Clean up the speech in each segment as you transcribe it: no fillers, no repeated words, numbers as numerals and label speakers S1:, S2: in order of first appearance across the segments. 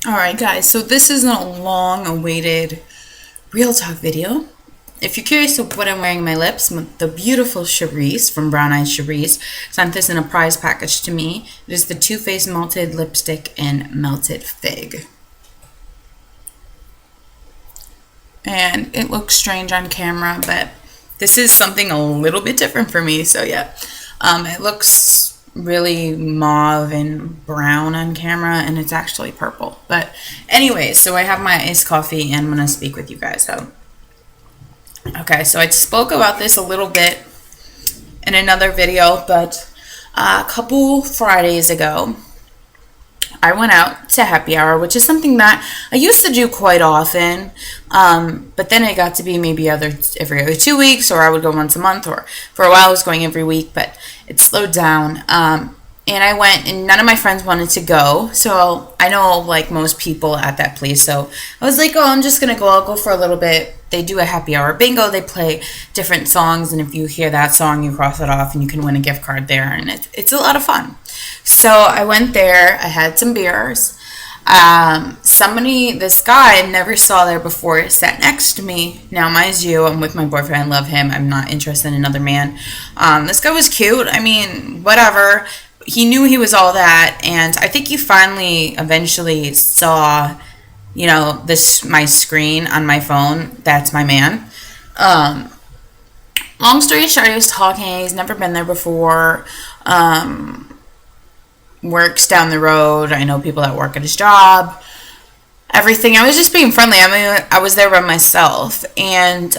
S1: Alright guys, so this is a long awaited real talk video. If you're curious of what I'm wearing on my lips, the beautiful Charisse from Brown Eyed Charisse sent this in a prize package to me. It is the Too Faced Melted Lipstick in Melted Fig. And it looks strange on camera, but this is something a little bit different for me, so yeah. It looks really mauve and brown on camera, and it's actually purple. But anyway, so I have my iced coffee, and I'm going to speak with you guys. Okay, so I spoke about this a little bit in another video, but a couple Fridays ago, I went out to happy hour, which is something that I used to do quite often, but then it got to be maybe every other 2 weeks, or I would go once a month, or for a while I was going every week, but it slowed down. And I went, and none of my friends wanted to go, so I know like most people at that place, so I was like, oh, I'm just gonna go. I'll go for a little bit. They do a happy hour bingo. They play different songs, and if you hear that song, you cross it off, and you can win a gift card there, and it's a lot of fun. So I went there. I had some beers. This guy I never saw there before sat next to me. Now, mind you, I'm with my boyfriend. I love him. I'm not interested in another man. This guy was cute. I mean, whatever. He knew he was all that, and I think he finally eventually saw, my screen on my phone. That's my man. Long story short, he was talking. He's never been there before. Works down the road. I know people that work at his job. Everything. I was just being friendly. I mean, I was there by myself, and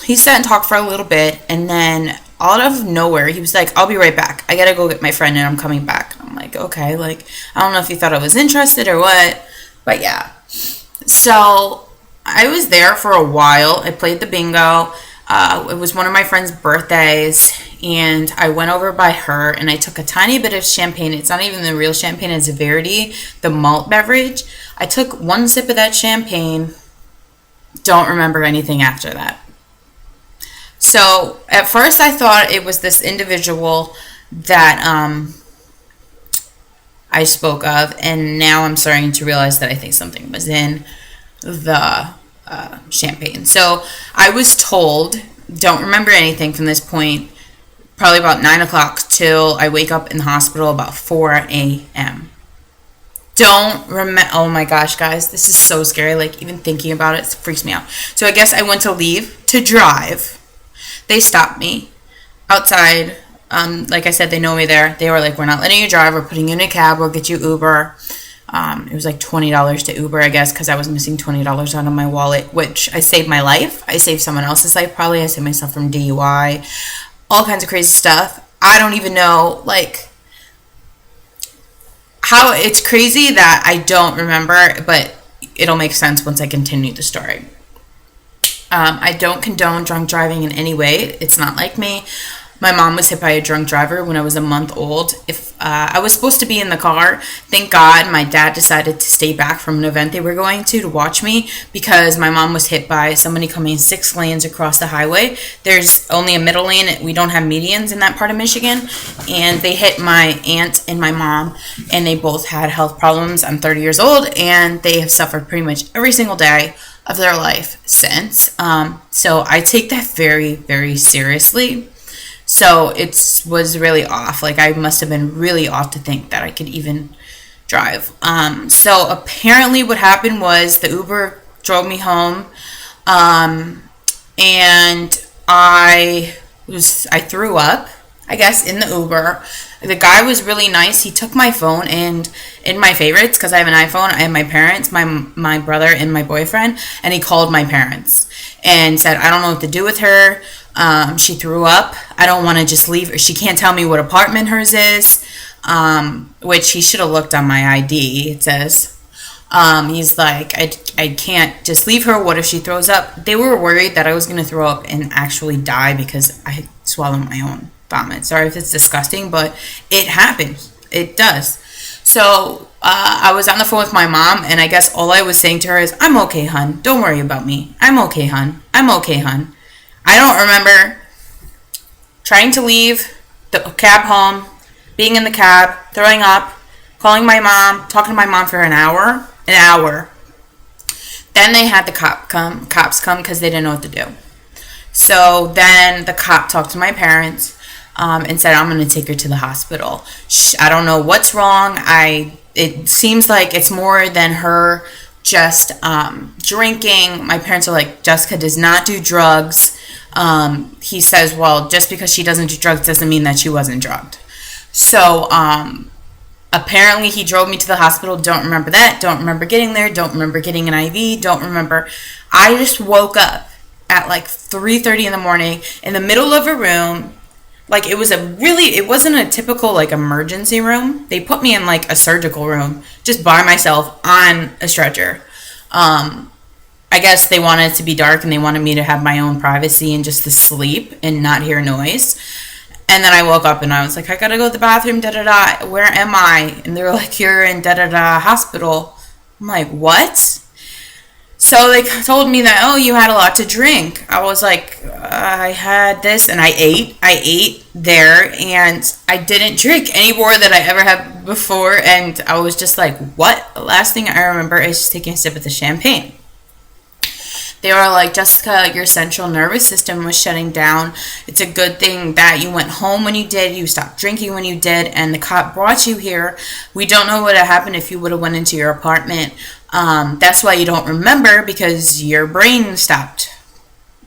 S1: he sat and talked for a little bit, and then out of nowhere, he was like, I'll be right back. I gotta go get my friend, and I'm coming back. I'm like, okay. Like, I don't know if he thought I was interested or what, but yeah. So I was there for a while. I played the bingo. It was one of my friend's birthdays, and I went over by her, and I took a tiny bit of champagne. It's not even the real champagne. It's Verity, the malt beverage. I took one sip of that champagne. Don't remember anything after that. So at first I thought it was this individual that I spoke of, and now I'm starting to realize that I think something was in the champagne. So I was told, don't remember anything from this point, probably about 9 o'clock till I wake up in the hospital about 4 a.m. Don't remember. Oh my gosh, guys, this is so scary. Like, even thinking about it freaks me out. So I guess I went to leave to drive. They stopped me outside. Like I said, they know me there. They were like, we're not letting you drive. We're putting you in a cab. We'll get you Uber. It was like $20 to Uber, I guess, because I was missing $20 out of my wallet, which I saved my life. I saved someone else's life, probably. I saved myself from DUI. All kinds of crazy stuff. I don't even know, like, how it's crazy that I don't remember, but it'll make sense once I continue the story. I don't condone drunk driving in any way. It's not like me. My mom was hit by a drunk driver when I was a month old. If I was supposed to be in the car, thank God my dad decided to stay back from an event they were going to watch me, because my mom was hit by somebody coming 6 lanes across the highway. There's only a middle lane. We don't have medians in that part of Michigan. And they hit my aunt and my mom, and they both had health problems. I'm 30 years old, and they have suffered pretty much every single day of their life since. So I take that very, very seriously. So it was really off. Like, I must have been really off to think that I could even drive. So apparently what happened was the Uber drove me home. And I threw up, I guess, in the Uber. The guy was really nice. He took my phone, and in my favorites, because I have an iPhone, I have my parents, my brother, and my boyfriend, and he called my parents and said, I don't know what to do with her. She threw up. I don't want to just leave her. She can't tell me what apartment hers is, which he should have looked on my ID, it says. He's like, I can't just leave her. What if she throws up? They were worried that I was going to throw up and actually die because I swallowed my own vomit. Sorry if it's disgusting, but it happens. It does. So I was on the phone with my mom, and I guess all I was saying to her is, I'm okay, hun. Don't worry about me. I'm okay, hun. I'm okay, hun. I don't remember trying to leave the cab home, being in the cab, throwing up, calling my mom, talking to my mom for an hour. Then they had the cops come because they didn't know what to do. So then the cop talked to my parents and said, I'm going to take her to the hospital. I don't know what's wrong. It seems like it's more than her just drinking. My parents are like, Jessica does not do drugs. He says, well, just because she doesn't do drugs doesn't mean that she wasn't drugged. So apparently he drove me to the hospital. Don't remember that. Don't remember getting there. Don't remember getting an IV. Don't remember. I just woke up at like 3:30 in the morning in the middle of a room. Like it wasn't a typical like emergency room. They put me in like a surgical room just by myself on a stretcher. I guess they wanted it to be dark and they wanted me to have my own privacy and just to sleep and not hear noise. And then I woke up and I was like, I gotta go to the bathroom, da-da-da. Where am I? And they were like, you're in da-da-da hospital. I'm like, what? So they told me that, oh, you had a lot to drink. I was like, I had this and I ate there and I didn't drink any more than I ever had before. And I was just like, what? The last thing I remember is just taking a sip of the champagne. They were like, Jessica, your central nervous system was shutting down. It's a good thing that you went home when you did. You stopped drinking when you did. And the cop brought you here. We don't know what would have happened if you would have went into your apartment. That's why you don't remember, because your brain stopped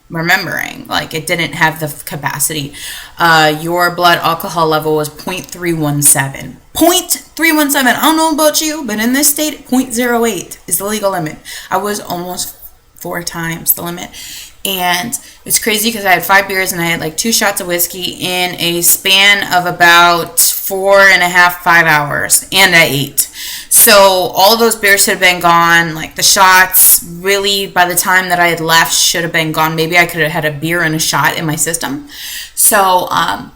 S1: remembering. Like, it didn't have the capacity. Your blood alcohol level was 0.317. 0.317. I don't know about you, but in this state, 0.08 is the legal limit. I was almost 4 times the limit. And it's crazy because I had 5 beers and I had like 2 shots of whiskey in a span of about 4.5, 5 hours. And I ate. So all those beers should have been gone. Like the shots, really, by the time that I had left, should have been gone. Maybe I could have had a beer and a shot in my system. So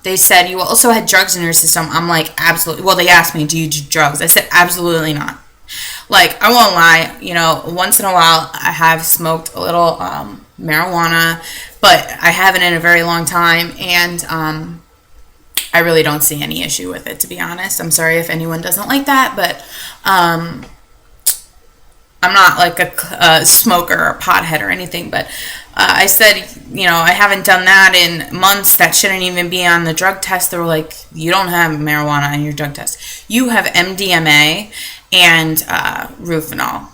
S1: they said, you also had drugs in your system. I'm like, absolutely. Well, they asked me, do you do drugs? I said, absolutely not. Like, I won't lie, you know, once in a while I have smoked a little marijuana, but I haven't in a very long time, and I really don't see any issue with it, to be honest. I'm sorry if anyone doesn't like that, but I'm not like a smoker or a pothead or anything, but I said, you know, I haven't done that in months. That shouldn't even be on the drug test. They were like, you don't have marijuana on your drug test. You have MDMA and Rufinol.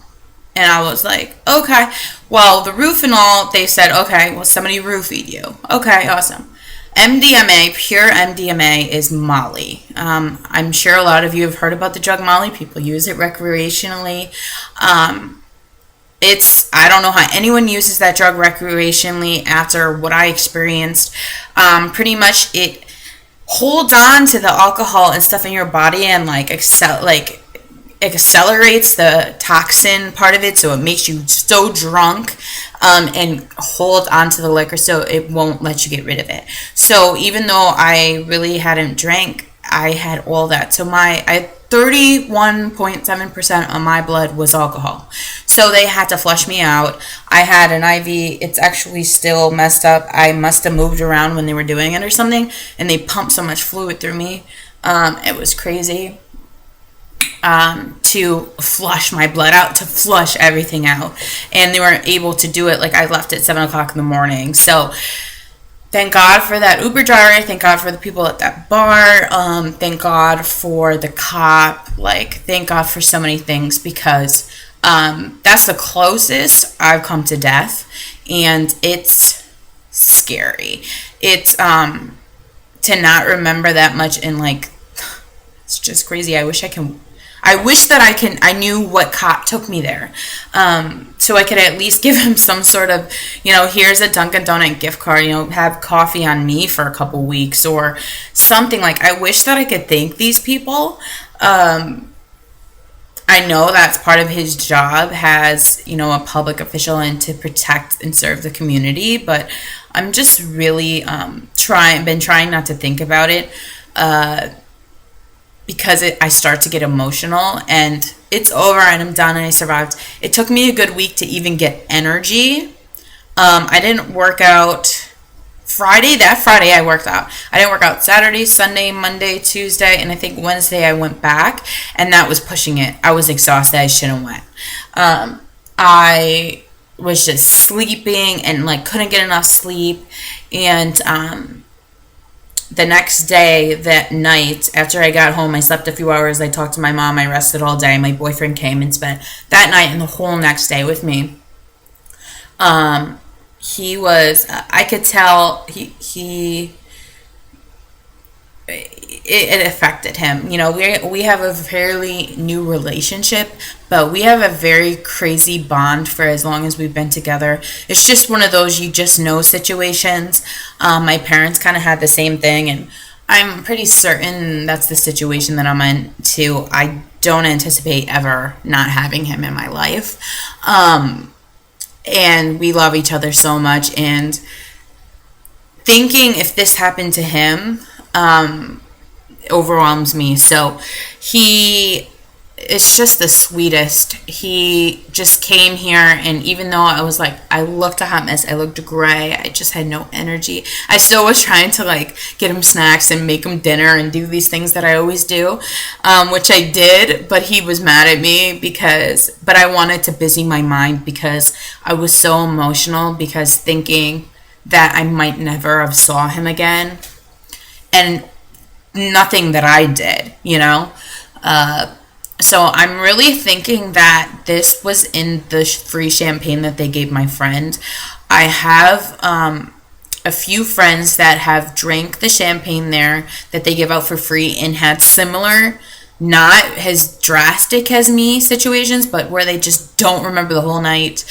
S1: And I was like, okay. Well, the Rufinol, they said, okay, well, somebody roofied you. Okay, awesome. MDMA, pure MDMA, is Molly. I'm sure a lot of you have heard about the drug Molly. People use it recreationally. I don't know how anyone uses that drug recreationally after what I experienced. Pretty much it holds on to the alcohol and stuff in your body and accelerates the toxin part of it, so it makes you so drunk and hold onto the liquor so it won't let you get rid of it. So even though I really hadn't drank, I had all that. So I 31.7% of my blood was alcohol. So they had to flush me out. I had an IV. It's actually still messed up. I must have moved around when they were doing it or something, and they pumped so much fluid through me. It was crazy. To flush my blood out, to flush everything out. And they weren't able to do it. Like, I left at 7 o'clock in the morning. So thank God for that Uber driver. Thank God for the people at that bar. Thank God for the cop. Like, thank God for so many things, because that's the closest I've come to death. And it's scary. It's to not remember that much, and like, it's just crazy. I wish that I knew what cop took me there. So I could at least give him some sort of, you know, here's a Dunkin' Donut gift card, you know, have coffee on me for a couple weeks or something. Like, I wish that I could thank these people. I know that's part of his job as, you know, a public official and to protect and serve the community, but I'm just really been trying not to think about it. Because I start to get emotional, and it's over and I'm done and I survived. It took me a good week to even get energy. I didn't work out That Friday I worked out. I didn't work out Saturday, Sunday, Monday, Tuesday, and I think Wednesday I went back, and that was pushing it. I was exhausted. I shouldn't have went. I was just sleeping and like couldn't get enough sleep, and the next day, that night, after I got home, I slept a few hours. I talked to my mom. I rested all day. My boyfriend came and spent that night and the whole next day with me. He was, I could tell it affected him. You know, we have a fairly new relationship, but we have a very crazy bond for as long as we've been together. It's just one of those you just know situations. My parents kind of had the same thing, and I'm pretty certain that's the situation that I'm in too. I don't anticipate ever not having him in my life. And we love each other so much, and thinking if this happened to him, overwhelms me. So he is just the sweetest. He just came here, and even though I was like, I looked a hot mess, I looked gray, I just had no energy, I still was trying to like get him snacks and make him dinner and do these things that I always do, which I did, but he was mad at me but I wanted to busy my mind because I was so emotional, because thinking that I might never have saw him again, and nothing that I did, you know. So I'm really thinking that this was in the free champagne that they gave my friend. I have a few friends that have drank the champagne there that they give out for free and had similar, not as drastic as me situations, but where they just don't remember the whole night.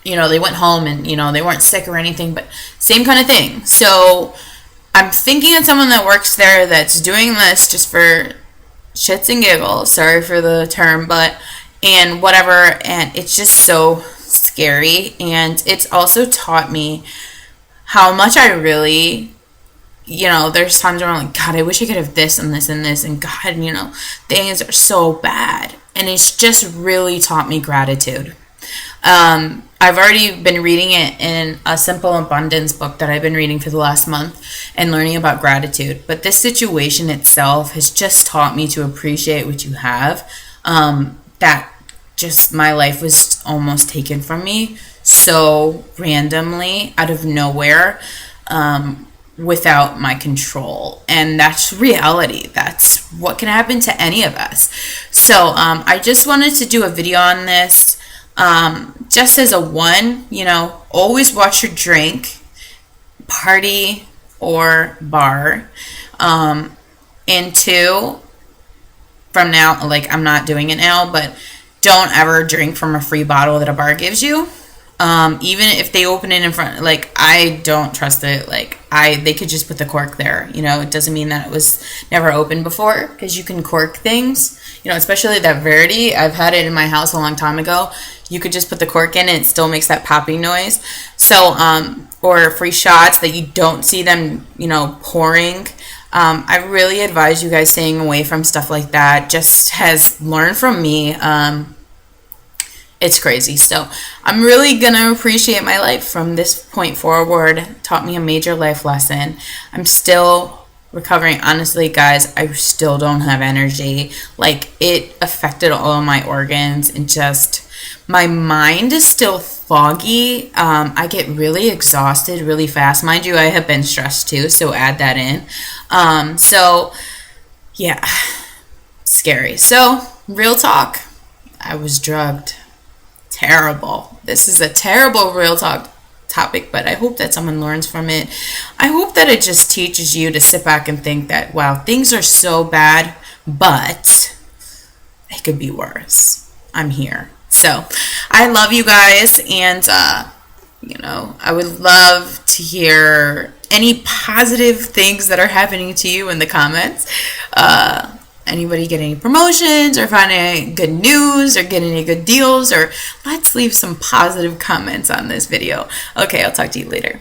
S1: You know, they went home and, you know, they weren't sick or anything, but same kind of thing. So I'm thinking of someone that works there that's doing this just for shits and giggles. Sorry for the term, and whatever. And it's just so scary. And it's also taught me how much I really, you know, there's times where I'm like, God, I wish I could have this and this and this. And God, you know, things are so bad. And it's just really taught me gratitude. I've already been reading it in a Simple Abundance book that I've been reading for the last month and learning about gratitude. But this situation itself has just taught me to appreciate what you have. That just my life was almost taken from me so randomly out of nowhere, without my control. And that's reality. That's what can happen to any of us. So I just wanted to do a video on this. Just as a one, you know, always watch your drink, party or bar. And two, from now, like I'm not doing it now, but don't ever drink from a free bottle that a bar gives you. Even if they open it in front, like I don't trust it. Like they could just put the cork there. You know, it doesn't mean that it was never opened before, because you can cork things. You know, especially that Verity. I've had it in my house a long time ago. You could just put the cork in and it still makes that popping noise. So, or free shots that you don't see them, you know, pouring. I really advise you guys staying away from stuff like that. Just has learned from me. It's crazy. So I'm really going to appreciate my life from this point forward. It taught me a major life lesson. I'm still recovering. Honestly, guys, I still don't have energy. Like, it affected all of my organs, and just my mind is still foggy. I get really exhausted really fast. Mind you, I have been stressed too, so add that in. So yeah, scary. So real talk, I was drugged. Terrible. This is a terrible real talk topic, but I hope that someone learns from it. I hope that it just teaches you to sit back and think that, wow, things are so bad, but it could be worse. I'm here. So I love you guys, and you know, I would love to hear any positive things that are happening to you in the comments. Anybody get any promotions, or find any good news, or get any good deals, or let's leave some positive comments on this video. Okay, I'll talk to you later.